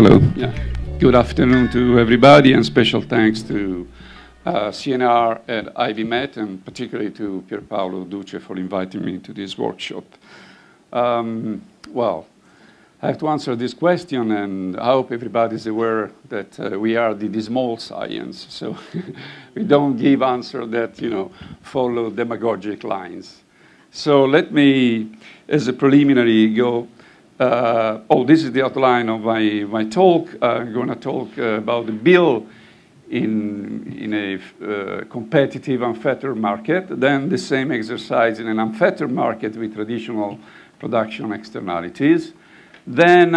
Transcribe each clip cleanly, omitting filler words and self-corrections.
Hello. Yeah. Good afternoon to everybody, and special thanks to CNR and IVMet, and particularly to Pierpaolo Duce for inviting me to this workshop. Well, I have to answer this question, and I hope everybody is aware that we are the small science, so we don't give answers that, follow demagogic lines. So let me, as a preliminary, go. This is the outline of my talk. I'm going to talk about the bill in a competitive unfettered market, then the same exercise in an unfettered market with traditional production externalities, then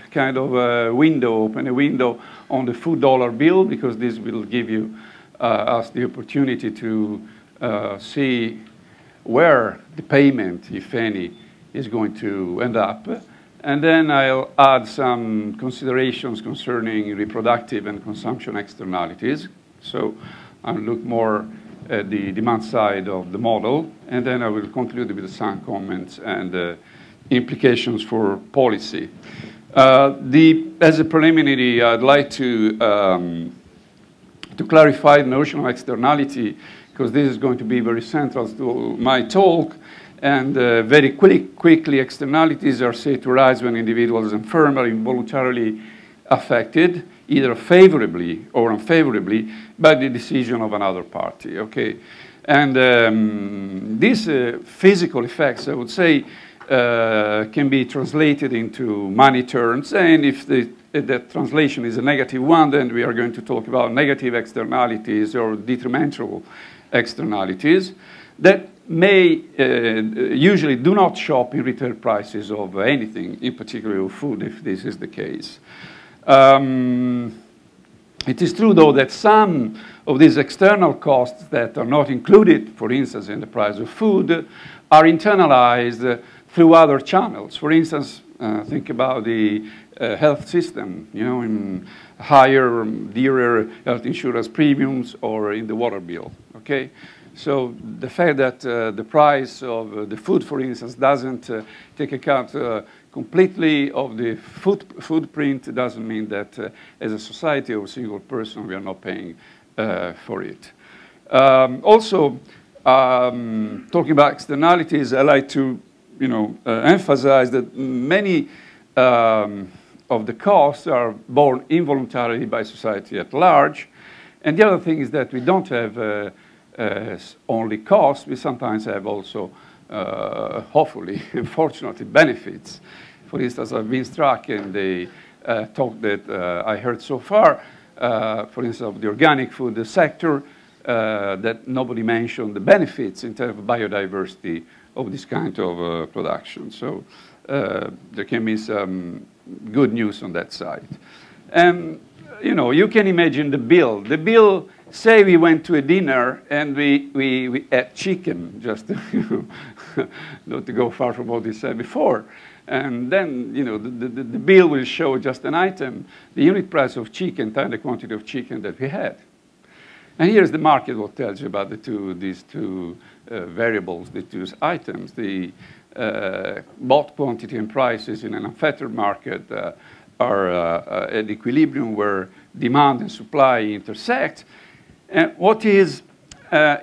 kind of open a window on the food dollar bill, because this will give you us the opportunity to see where the payment, if any, is going to end up. And then I'll add some considerations concerning reproductive and consumption externalities. So I'll look more at the demand side of the model, and then I will conclude with some comments and implications for policy. As a preliminary, I'd like to clarify the notion of externality, because this is going to be very central to my talk. And very quickly, externalities are said to arise when individuals and firms are involuntarily affected, either favorably or unfavorably, by the decision of another party. Okay, and these physical effects, I would say, can be translated into money terms. And if that translation is a negative one, then we are going to talk about negative externalities or detrimental externalities that may usually do not show up in retail prices of anything, in particular of food, if this is the case. It is true, though, that some of these external costs that are not included, for instance, in the price of food, are internalized through other channels. For instance, think about the health system, in higher, dearer health insurance premiums, or in the water bill, okay? So the fact that the price of the food, for instance, doesn't take account completely of the footprint doesn't mean that as a society or a single person we are not paying for it. Also, talking about externalities, I like to emphasize that many of the costs are borne involuntarily by society at large. And the other thing is that we don't have only costs, we sometimes have also, hopefully, unfortunately, benefits. For instance, I've been struck in the talk that I heard so far, for instance, of the organic food sector, that nobody mentioned the benefits in terms of biodiversity of this kind of production. So there can be some good news on that side. And, you can imagine the bill. The bill, say we went to a dinner and we ate chicken, just to, not to go far from what we said before. And then, the bill will show just an item, the unit price of chicken times the quantity of chicken that we had. And here's the market what tells you about these two variables, the two items. The both quantity and prices in an unfettered market are at equilibrium where demand and supply intersect. And what is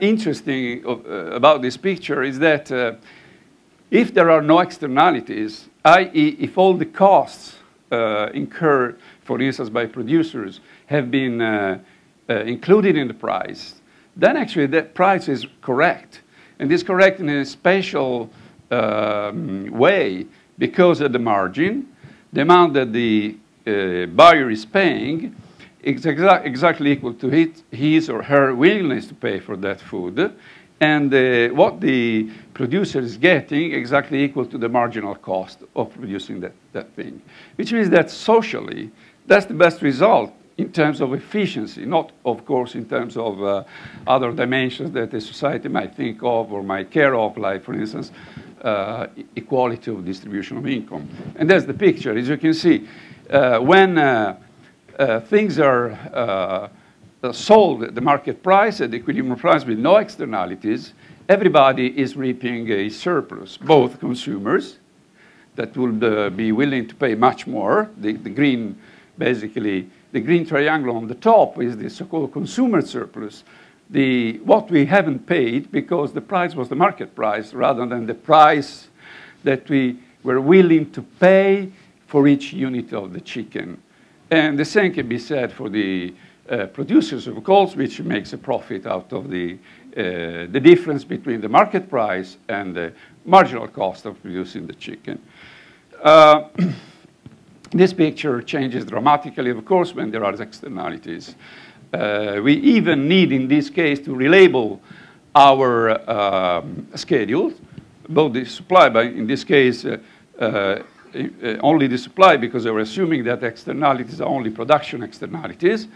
interesting about this picture is that if there are no externalities, i.e. if all the costs incurred, for instance, by producers have been included in the price, then actually that price is correct. And it's correct in a special way, because at the margin, the amount that the buyer is paying is exactly equal to his or her willingness to pay for that food, and what the producer is getting exactly equal to the marginal cost of producing that thing. Which means that socially, that's the best result in terms of efficiency, not, of course, in terms of other dimensions that a society might think of or might care of, like, for instance, equality of distribution of income. And that's the picture. As you can see, when things are sold at the market price, at the equilibrium price with no externalities, everybody is reaping a surplus, both consumers, that would be willing to pay much more. The green, basically, the green triangle on the top is the so-called consumer surplus. What we haven't paid because the price was the market price rather than the price that we were willing to pay for each unit of the chicken. And the same can be said for the producers, of course, which makes a profit out of the difference between the market price and the marginal cost of producing the chicken. This picture changes dramatically, of course, when there are externalities. We even need, in this case, to relabel our schedules, both the supply, but in this case, only the supply, because we're assuming that externalities are only production externalities.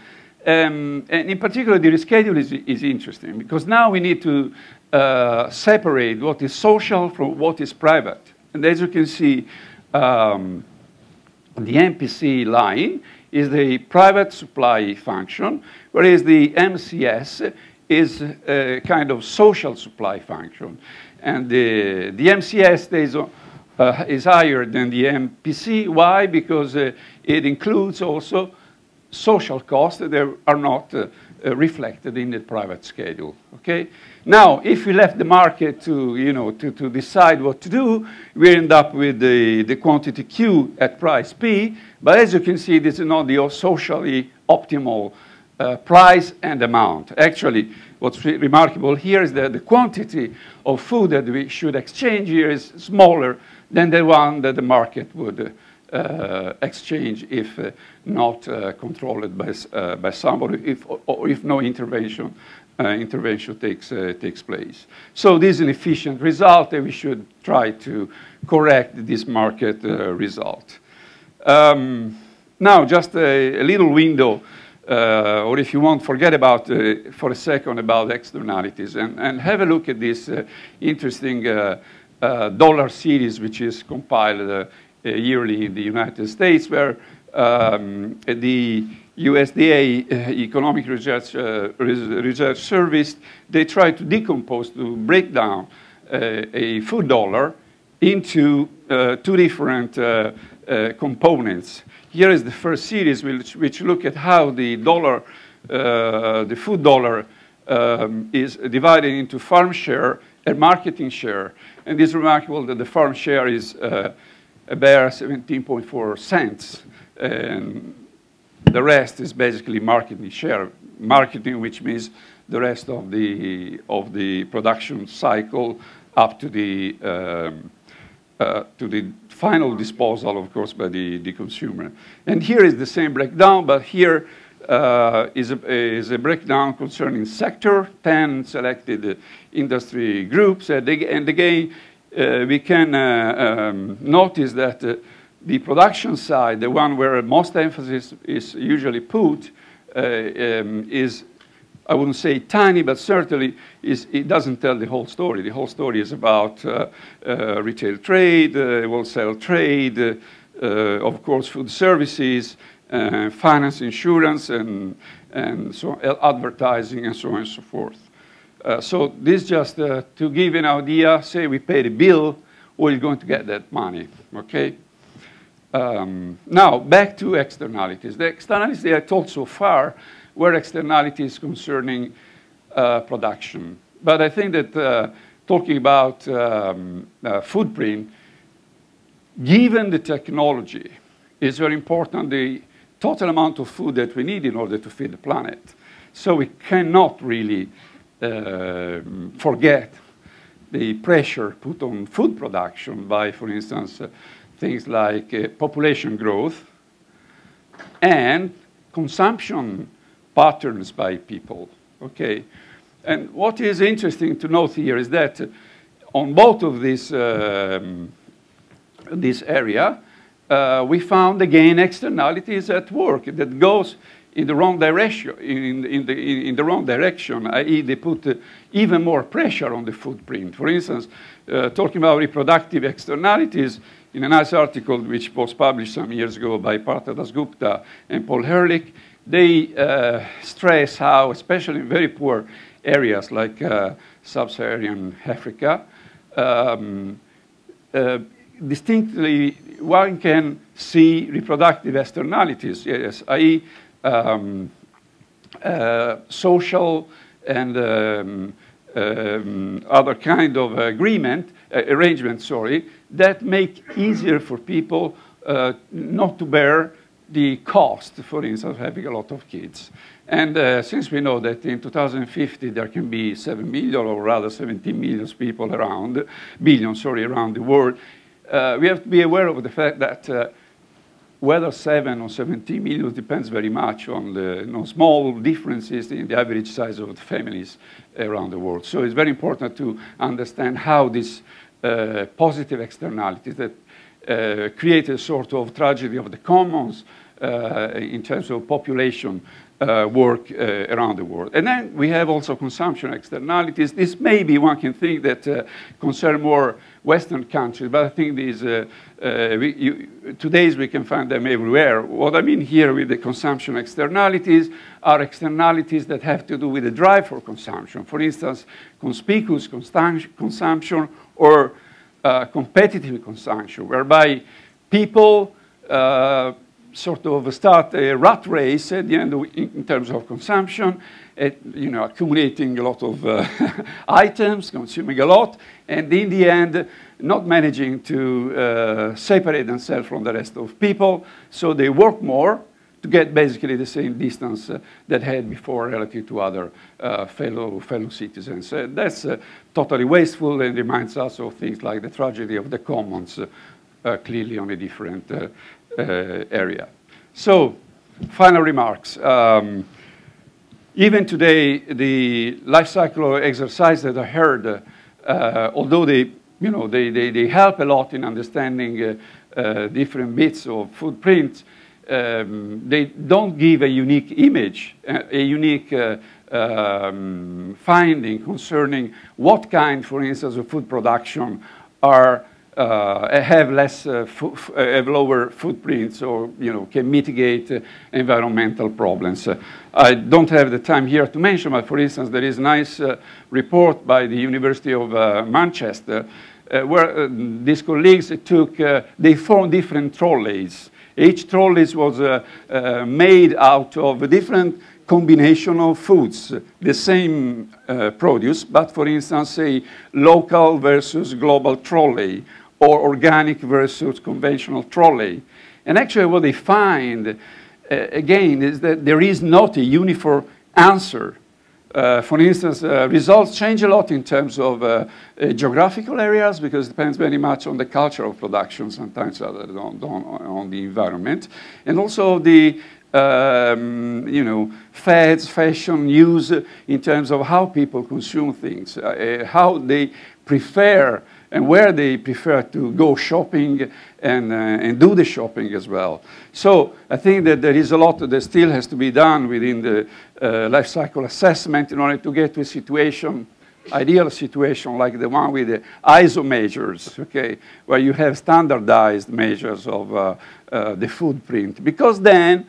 And in particular, the reschedule is interesting, because now we need to separate what is social from what is private. And as you can see, the MPC line is the private supply function, whereas the MCS is a kind of social supply function. And the MCS is higher than the MPC. Why? Because it includes also social costs that are not reflected in the private schedule. Okay. Now, if we left the market to decide what to do, we end up with the quantity Q at price P. But as you can see, this is not the socially optimal price and amount. Actually, what's remarkable here is that the quantity of food that we should exchange here is smaller than the one that the market would exchange if not controlled by somebody, or if no intervention takes place. So this is an efficient result, and we should try to correct this market result. Now, just a little window, or if you want, forget about, for a second, about externalities, and have a look at this interesting dollar series, which is compiled yearly in the United States, where the USDA Economic Research Service, they try to decompose, to break down a food dollar into two different components. Here is the first series, which look at how the dollar, the food dollar, is divided into farm share and marketing share. And it's remarkable that the farm share is a bare 17.4 cents. And the rest is basically marketing share. Marketing, which means the rest of the production cycle up to the final disposal, of course, by the consumer. And here is the same breakdown, but here is a breakdown concerning sector, 10 selected industry groups. And again, we can notice that the production side, the one where most emphasis is usually put, is, I wouldn't say tiny, but certainly it doesn't tell the whole story. The whole story is about retail trade, wholesale trade, of course, food services, finance, insurance, and so advertising, and so on and so forth. So this just to give an idea, say we pay the bill, we're going to get that money, okay? Now, back to externalities. The externalities that I told so far were externalities concerning production. But I think that talking about footprint, given the technology, is very important, the total amount of food that we need in order to feed the planet. So we cannot really forget the pressure put on food production by, for instance, things like population growth and consumption patterns by people, okay? And what is interesting to note here is that on both of this area, we found, again, externalities at work that goes in the wrong direction, in the wrong direction, i.e. they put even more pressure on the footprint. For instance, talking about reproductive externalities, in a nice article which was published some years ago by Partha Dasgupta and Paul Ehrlich, they stress how, especially in very poor areas like sub-Saharan Africa, distinctly, one can see reproductive externalities, yes, i.e. Social and other kind of arrangement, sorry, that make easier for people not to bear the cost, for instance, of having a lot of kids. And since we know that in 2050 there can be 7 million, or rather 17 million people around the world, we have to be aware of the fact that whether 7 or 17 million depends very much on the small differences in the average size of the families around the world. So it's very important to understand how these positive externalities that create a sort of tragedy of the commons in terms of population work around the world. And then we have also consumption externalities. This maybe one can think that concern more Western countries, but I think these, today we can find them everywhere. What I mean here with the consumption externalities are externalities that have to do with the drive for consumption. For instance, conspicuous consumption or competitive consumption, whereby people sort of start a rat race at the end in terms of consumption, accumulating a lot of items, consuming a lot, and in the end, not managing to separate themselves from the rest of people. So they work more to get basically the same distance that they had before relative to other fellow citizens. That's totally wasteful and reminds us of things like the tragedy of the commons, clearly on a different area. So, final remarks. Even today, the life cycle exercises that I heard, although they help a lot in understanding different bits of footprint, they don't give a unique image, a unique finding concerning what kind, for instance, of food production are have lower footprints, or can mitigate environmental problems. I don't have the time here to mention, but for instance, there is a nice report by the University of Manchester where these colleagues they formed different trolleys. Each trolley was made out of a different combination of foods, the same produce, but for instance, a local versus global trolley, or organic versus conventional trolley. And actually what they find, again, is that there is not a uniform answer. For instance, results change a lot in terms of geographical areas, because it depends very much on the culture of production, sometimes on the environment, and also the fads, fashion, use in terms of how people consume things, how they prefer and where they prefer to go shopping and do the shopping as well. So I think that there is a lot that still has to be done within the life cycle assessment in order to get to a situation, ideal situation like the one with the ISO measures, okay, where you have standardized measures of the footprint, because then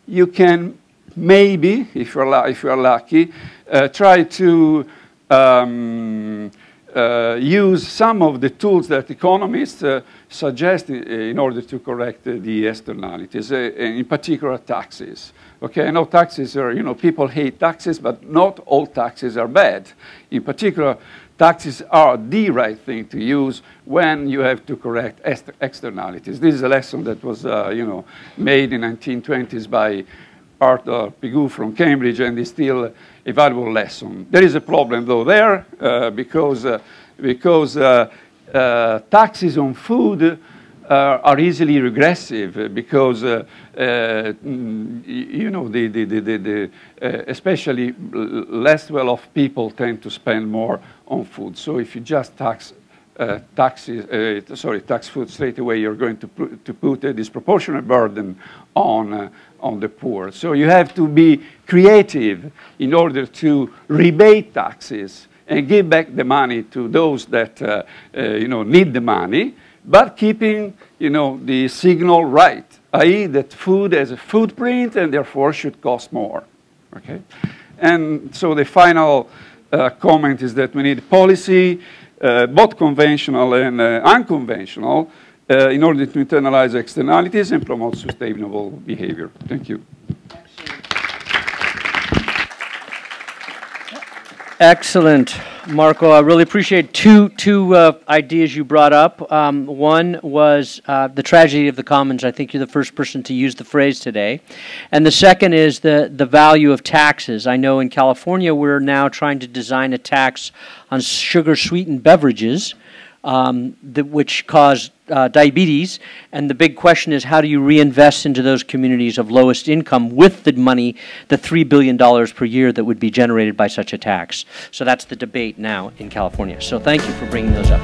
you can maybe, if you're lucky, try to use some of the tools that economists suggest in order to correct the externalities, in particular taxes. Okay, I know taxes are, people hate taxes, but not all taxes are bad. In particular, taxes are the right thing to use when you have to correct externalities. This is a lesson that was, made in the 1920s by Arthur Pigou from Cambridge, and is still a valuable lesson. There is a problem, though, there, because taxes on food are easily regressive, because especially less well-off people tend to spend more on food. So if you just tax food straight away, you're going to put a disproportionate burden on the poor. So you have to be creative in order to rebate taxes and give back the money to those that need the money, but keeping the signal right, i.e. that food has a footprint and therefore should cost more. Okay, and so the final comment is that we need policy, both conventional and unconventional, in order to internalize externalities and promote sustainable behavior. Thank you. Excellent, Marco. I really appreciate two ideas you brought up. One was the tragedy of the commons. I think you're the first person to use the phrase today. And the second is the value of taxes. I know in California we're now trying to design a tax on sugar-sweetened beverages, which cause diabetes, and the big question is how do you reinvest into those communities of lowest income with the money, the $3 billion per year that would be generated by such a tax. So that's the debate now in California. So thank you for bringing those up.